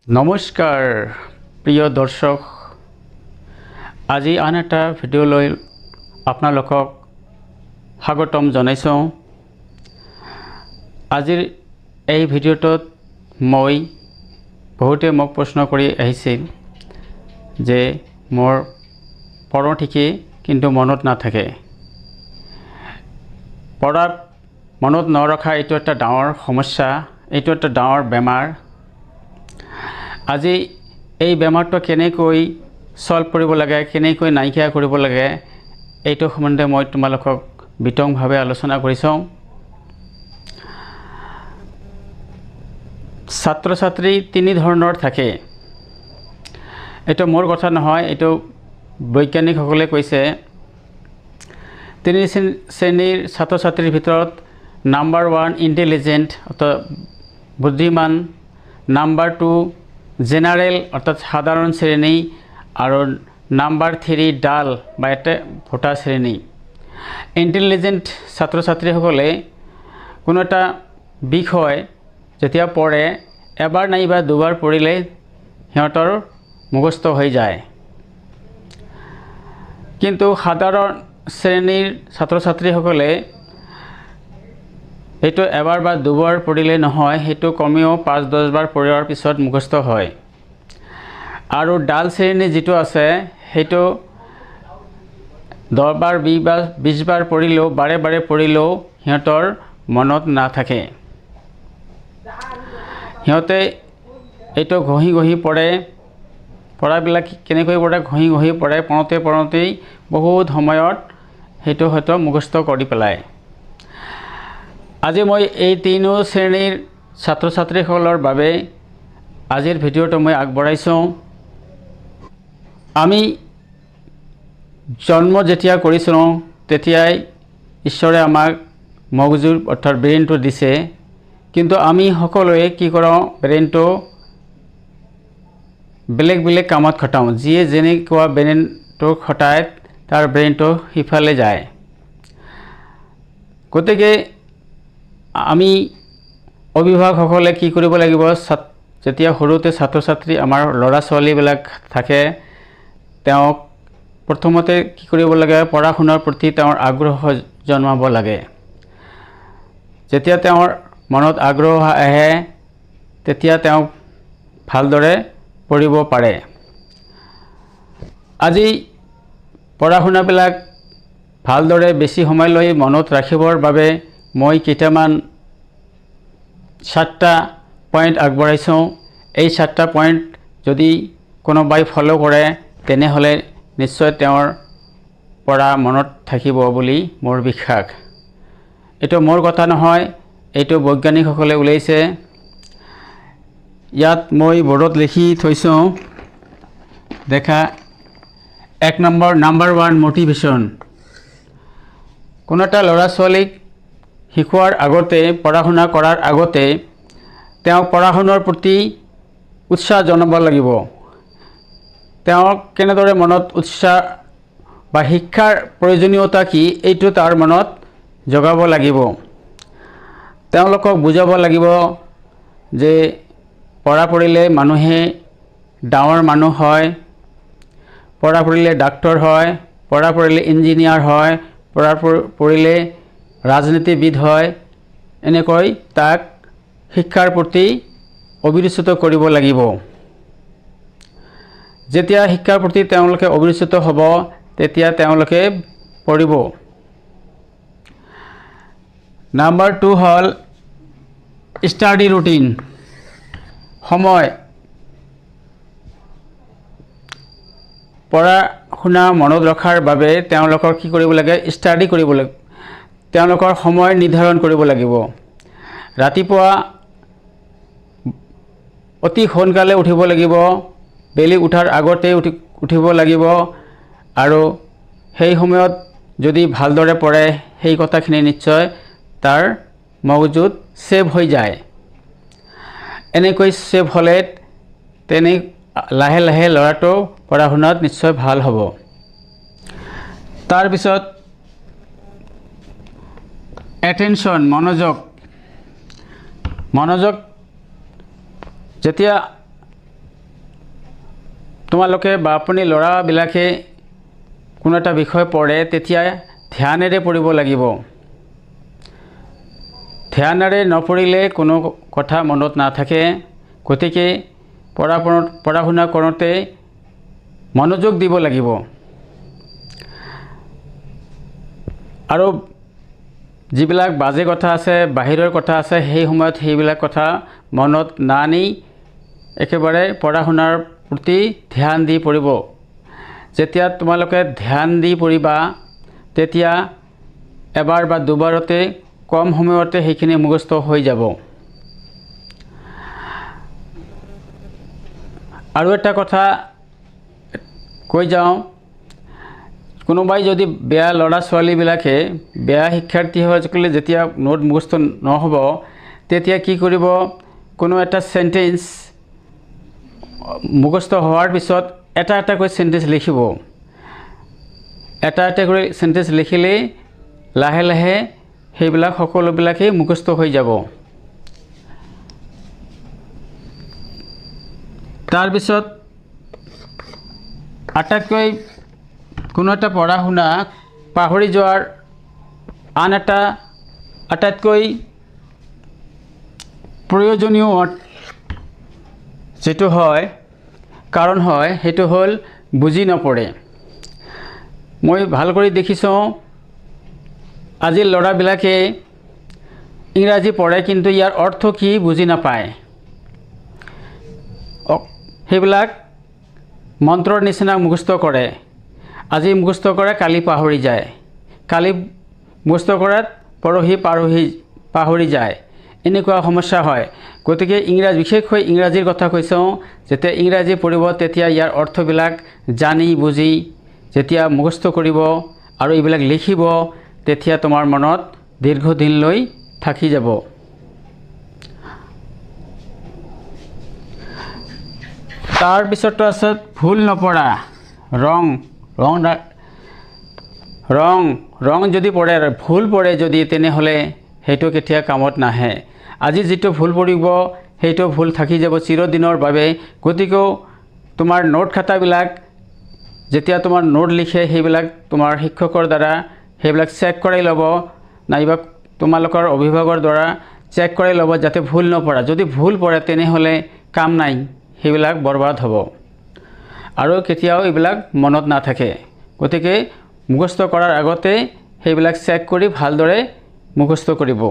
নমস্কাৰ প্ৰিয় দৰ্শক, আজি আন এটা ভিডিঅ'লৈ আপোনালোকক স্বাগতম জনাইছোঁ। আজিৰ এই ভিডিঅ'টোত মই বহুতে মোক প্ৰশ্ন কৰি আহিছিল যে মোৰ পঢ়ো ঠিকেই কিন্তু মনত নাথাকে। পঢ়াত মনত নৰখা এইটো এটা ডাঙৰ সমস্যা, এইটো এটা ডাঙৰ বেমাৰ। আজি এই বেমাৰটো কেনেকৈ সলভ কৰিব লাগে, কেনেকৈ নাইকিয়া কৰিব লাগে, এইটো সম্বন্ধে মই তোমালোকক বিতংভাৱে আলোচনা কৰিছোঁ। ছাত্ৰ ছাত্ৰী তিনি ধৰণৰ থাকে। এইটো মোৰ কথা নহয়, এইটো বৈজ্ঞানিকসকলে কৈছে। তিনি শ্ৰেণীৰ ছাত্ৰ ছাত্ৰীৰ ভিতৰত নাম্বাৰ 1 ইণ্টেলিজেণ্ট অৰ্থাৎ বুদ্ধিমান, নাম্বাৰ 2 জেনাৰেল অৰ্থাৎ সাধাৰণ শ্ৰেণী, আৰু নাম্বাৰ 3 ডাল বা এটা ভোটা শ্ৰেণী। ইণ্টেলিজেণ্ট ছাত্ৰ ছাত্ৰীসকলে কোনো এটা বিষয় যেতিয়া পঢ়ে এবাৰ নাইবা দুবাৰ পঢ়িলে সিহঁতৰ মুখস্থ হৈ যায়। কিন্তু সাধাৰণ শ্ৰেণীৰ ছাত্ৰ ছাত্ৰীসকলে সেইটো এবাৰ বা দুবাৰ পঢ়িলে নহয়, সেইটো কমেও 5-10 বাৰ পঢ়াৰ পিছত মুখস্থ হয়। আৰু ডাল শ্ৰেণী যিটো আছে সেইটো 10 বাৰ 20 বাৰ পঢ়িলেও, বাৰে বাৰে পঢ়িলেও সিহঁতৰ মনত নাথাকে। সিহঁতে এইটো ঘঁহি ঘঁহি পঢ়ে। পঢ়াবিলাক কেনেকৈ পঢ়ে, ঘঁহি ঘঁহি পঢ়ে, পঢ়োঁতেই বহুত সময়ত সেইটো হয়তো মুখস্থ কৰি পেলায়। আজি মই এই তিনিও শ্ৰেণীৰ ছাত্ৰ ছাত্ৰীসকলৰ বাবে আজিৰ ভিডিঅ'টো মই আগবঢ়াইছোঁ। আমি জন্ম যেতিয়া কৰিছিলোঁ তেতিয়াই ঈশ্বৰে আমাক মগজুৰ অৰ্থাৎ ব্ৰেইনটো দিছে। কিন্তু আমি সকলোৱে কি কৰোঁ, ব্ৰেইনটো বেলেগ বেলেগ কামত খটাওঁ। যিয়ে যেনেকুৱা ব্ৰেইনটো খটায় তাৰ ব্ৰেইনটো সিফালে যায়। গতিকে আমি অভিভাৱকসকলে কি কৰিব লাগিব, যেতিয়া সৰুতে ছাত্ৰ ছাত্ৰী আমাৰ ল'ৰা ছোৱালীবিলাক থাকে, তেওঁক প্ৰথমতে কি কৰিব লাগে, পঢ়া শুনাৰ প্ৰতি তেওঁৰ আগ্ৰহ জন্মাব লাগে। যেতিয়া তেওঁৰ মনত আগ্ৰহ আহে তেতিয়া তেওঁ ভালদৰে পঢ়িব পাৰে। আজি পঢ়া শুনাবিলাক ভালদৰে বেছি সময়লৈ মনত ৰাখিবৰ বাবে মই কেইটামান 7টা পইণ্ট আগবঢ়াইছোঁ। এই 7টা পইণ্ট যদি কোনোবাই ফ'ল' কৰে তেনেহ'লে নিশ্চয় তেওঁৰ পঢ়া মনত থাকিব বুলি মোৰ বিশ্বাস। এইটো মোৰ কথা নহয়, এইটো বৈজ্ঞানিকসকলে উলিয়াইছে। ইয়াত মই বৰ্ডত লিখি থৈছোঁ, দেখা। 1 নাম্বাৰ 1 মটিভেশ্যন। কোনো এটা ল'ৰা ছোৱালীক শিকোৱাৰ আগতে, পঢ়া শুনা কৰাৰ আগতে তেওঁক পঢ়া শুনাৰ প্ৰতি উৎসাহ জনাব লাগিব। তেওঁক কেনেদৰে মনত উৎসাহ বা শিক্ষাৰ প্ৰয়োজনীয়তা কি এইটো তাৰ মনত জগাব লাগিব। তেওঁলোকক বুজাব লাগিব যে পঢ়া পঢ়িলে মানুহে ডাঙৰ মানুহ হয়, পঢ়া পঢ়িলে ডাক্তৰ হয়, পঢ়া পঢ়িলে ইঞ্জিনিয়াৰ হয়, পঢ়া পঢ়িলে ৰাজনীতিবিদ হয়। এনেকৈ তাক শিক্ষাৰ প্ৰতি অভিৰুচিত কৰিব লাগিব। যেতিয়া শিক্ষাৰ প্ৰতি তেওঁলোকে অভিৰুচিত হ'ব তেতিয়া তেওঁলোকে পঢ়িব। নাম্বাৰ 2 হ'ল ষ্টাডি ৰুটিন। সময়। পঢ়া শুনা মনত ৰখাৰ বাবে তেওঁলোকৰ কি কৰিব লাগে, ষ্টাডি কৰিব লাগে। তেওঁলোকৰ সময় নিৰ্ধাৰণ কৰিব লাগিব। ৰাতিপুৱা অতি সোনকালে উঠিব লাগিব, বেলি উঠাৰ আগতে উঠিব লাগিব। আৰু সেই সময়ত যদি ভালদৰে পঢ়ে সেই কথাখিনি নিশ্চয় তাৰ মগজুত ছেভ হৈ যায়। এনেকৈ ছেভ হ'লে লাহে লাহে ল'ৰাটো পঢ়া শুনাত নিশ্চয় ভাল হ'ব। তাৰপিছত এটেনশ্যন, মনোযোগ। যেতিয়া তোমালোকে বা আপুনি ল'ৰাবিলাকে কোনো এটা বিষয় পঢ়ে তেতিয়া ধ্যানেৰে পঢ়িব লাগিব। ধ্যানেৰে নপঢ়িলে কোনো কথা মনত নাথাকে। গতিকে পঢ়া শুনা কৰোঁতে মনোযোগ দিব লাগিব। আৰু যিবিলাক বাজে কথা আছে, বাহিৰৰ কথা আছে, সেই সময়ত সেইবিলাক কথা মনত নানি একেবাৰে পঢ়া শুনাৰ প্ৰতি ধ্যান দি পঢ়িব। যেতিয়া তোমালোকে ধ্যান দি পঢ়িবা তেতিয়া এবাৰ বা দুবাৰতে কম সময়তে সেইখিনি মুখস্থ হৈ যাব। আৰু এটা কথা কৈ যাওঁ, কোনোবাই যদি বেয়া ল'ৰা ছোৱালীবিলাকে বেয়া শিক্ষাৰ্থীসকলে যেতিয়া নোট মুখস্থ নহ'ব তেতিয়া কি কৰিব, কোনো এটা চেণ্টেঞ্চ মুখস্থ হোৱাৰ পিছত এটা এটাকৈ চেণ্টেঞ্চ লিখিব। এটা এটা কৰি চেণ্টেঞ্চ লিখিলে লাহে লাহে সেইবিলাক সকলোবিলাকেই মুখস্থ হৈ যাব। তাৰপিছত আটাইতকৈ কোনো এটা পঢ়া শুনা পাহৰি যোৱাৰ আন এটা আটাইতকৈ প্ৰয়োজনীয় যেটো হয় কাৰণ হয় সেইটো হ'ল বুজি নপঢ়ে। মই ভাল কৰি দেখিছোঁ আজিৰ ল'ৰাবিলাকে ইংৰাজী পঢ়ে কিন্তু ইয়াৰ অৰ্থ কি বুজি নাপায়। সেইবিলাক মন্ত্ৰৰ নিচিনা মুখস্থ কৰে। আজি মুখস্থ কৰে, কালি পাহৰি যায়। কালি মুখস্থ কৰাত পৰহি পাহৰি যায়। এনেকুৱা সমস্যা হয়। গতিকে বিশেষকৈ ইংৰাজীৰ কথা কৈছোঁ, যেতিয়া ইংৰাজী পঢ়িব তেতিয়া ইয়াৰ অৰ্থবিলাক জানি বুজি যেতিয়া মুখস্থ কৰিব আৰু এইবিলাক লিখিব তেতিয়া তোমাৰ মনত দীৰ্ঘদিনলৈ থাকি যাব। তাৰপিছতো আছে ভুল নপঢ়া। ৰং যদি পঢ়ে ভুল পঢ়ে যদি তেনেহ'লে সেইটো কেতিয়া কামত নাহে। আজি যিটো ভুল পঢ়িব সেইটো ভুল থাকি যাব চিৰদিনৰ বাবে। গতিকে তোমাৰ নোট খাতাবিলাক যেতিয়া তোমাৰ নোট লিখে সেইবিলাক তোমাৰ শিক্ষকৰ দ্বাৰা সেইবিলাক চেক কৰাই ল'ব, নাইবা তোমালোকৰ অভিভাৱকৰ দ্বাৰা চেক কৰাই ল'ব যাতে ভুল নপঢ়া। যদি ভুল পঢ়ে তেনেহ'লে কাম নাই, সেইবিলাক বৰবাদ হ'ব আৰু কেতিয়াও এইবিলাক মনত নাথাকে। গতিকে মুখস্থ কৰাৰ আগতে সেইবিলাক চেক কৰি ভালদৰে মুখস্থ কৰিব।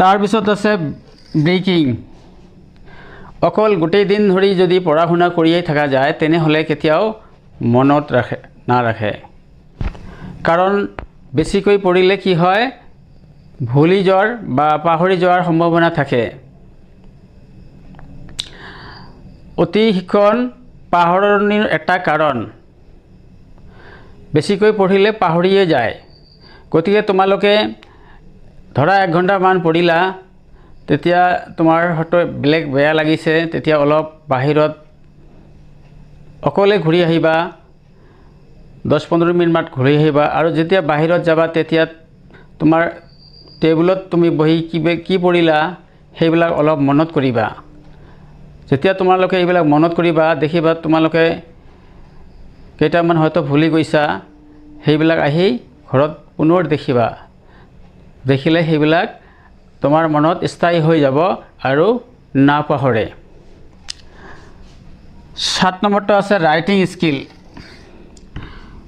তাৰপিছত আছে ব্ৰেকিং। অকল গোটেই দিন ধৰি যদি পঢ়া শুনা কৰিয়েই থকা যায় তেনেহ'লে কেতিয়াও মনত নাৰাখে। কাৰণ বেছিকৈ পঢ়িলে কি হয়, ভুলি যোৱাৰ বা পাহৰি যোৱাৰ সম্ভাৱনা থাকে। অতি শিক্ষণ পাহৰণিৰ এটা কাৰণ। বেছিকৈ পঢ়িলে পাহৰিয়ে যায়। গতিকে তোমালোকে ধৰা 1 ঘণ্টামান পঢ়িলা, তেতিয়া তোমাৰ হয়তো বেয়া লাগিছে, তেতিয়া অলপ বাহিৰত অকলে ঘূৰি আহিবা, 10-15 মিনিটমান ঘূৰি আহিবা আৰু যেতিয়া বাহিৰত যাবা তেতিয়া তোমাৰ টেবুলত তুমি বহি কি পঢ়িলা সেইবিলাক অলপ মনত কৰিবা। যেতিয়া তোমালোকে এইবিলাক মনত কৰিবা দেখিবা তোমালোকে কেইটামান হয়তো ভুলি গৈছা, সেইবিলাক আহি ঘৰত পুনৰ দেখিবা। দেখিলে সেইবিলাক তোমাৰ মনত স্থায়ী হৈ যাব আৰু নাপাহৰে। 7 নম্বৰটো আছে ৰাইটিং স্কিল।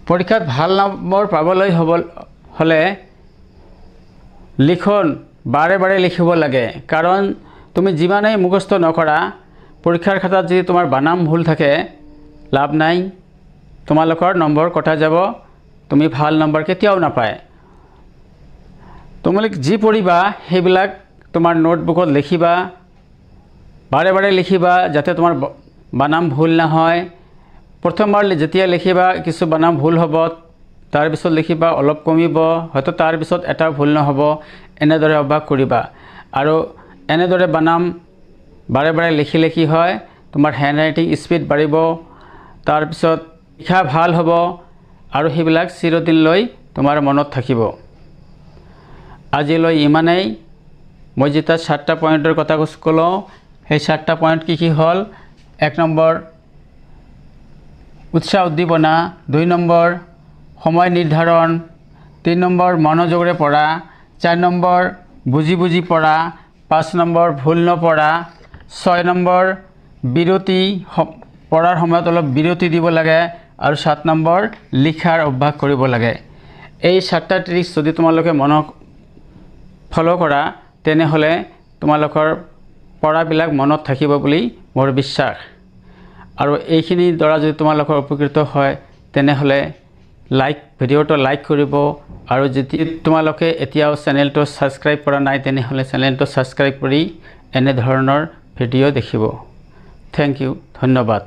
পৰীক্ষাত ভাল নম্বৰ পাবলৈ হ'লে লিখন বাৰে বাৰে লিখিব লাগে। কাৰণ তুমি যিমানেই মুখস্থ নকৰা, পৰীক্ষাৰ খাতাত যদি তোমাৰ বানাম ভুল থাকে লাভ নাই, তোমালোকৰ নম্বৰ কটা যাব, তুমি ভাল নম্বৰ কেতিয়াও নাপায়। তোমালোকে যি পঢ়িবা সেইবিলাক তোমাৰ নোটবুকত লিখিবা, বাৰে বাৰে লিখিবা যাতে তোমাৰ বানাম ভুল নহয়। প্ৰথমবাৰ যেতিয়া লিখিবা কিছু বানাম ভুল হ'ব, তাৰপিছত লিখিবা অলপ কমিব, হয়তো তাৰপিছত এটা ভুল নহ'ব। এনেদৰে অভ্যাস কৰিবা আৰু এনেদৰে বানাম বাৰে বাৰে লিখিলে কি হয়, তোমাৰ হেণ্ড ৰাইটিং স্পীড বাঢ়িব, তাৰপিছত লিখা ভাল হ'ব আৰু সেইবিলাক চিৰদিনলৈ তোমাৰ মনত থাকিব। আজিলৈ ইমানেই। মই যেতিয়া 7টা পইণ্টৰ কথা ক'লোঁ, সেই 7টা পইণ্ট কি হ'ল, 1 নম্বৰ উৎসাহ উদ্দীপনা, 2 নম্বৰ সময় নিৰ্ধাৰণ, 3 নম্বৰ মনোযোগৰে পঢ়া, 4 নম্বৰ বুজি বুজি পঢ়া, 5 নম্বৰ ভুল নপঢ়া, 6 নম্বৰ বিৰতি, পঢ়াৰ সময়ত অলপ বিৰতি দিব লাগে, আৰু 7 নম্বৰ লিখাৰ অভ্যাস কৰিব লাগে। এই 7টা ট্ৰিক্স যদি তোমালোকে মনত ফলো কৰা তেনেহ'লে তোমালোকৰ পঢ়াবিলাক মনত থাকিব বুলি মোৰ বিশ্বাস। আৰু এইখিনিৰ দ্বাৰা যদি তোমালোকৰ উপকৃত হয় তেনেহ'লে ভিডিঅ'টো লাইক কৰিব, আৰু যদি তোমালোকে এতিয়াও চেনেলটো ছাবস্ক্ৰাইব কৰা নাই তেনেহ'লে চেনেলটো ছাবস্ক্ৰাইব কৰি এনে ধৰণৰ ভিডিঅ' দেখিব। থেংক ইউ, ধন্যবাদ।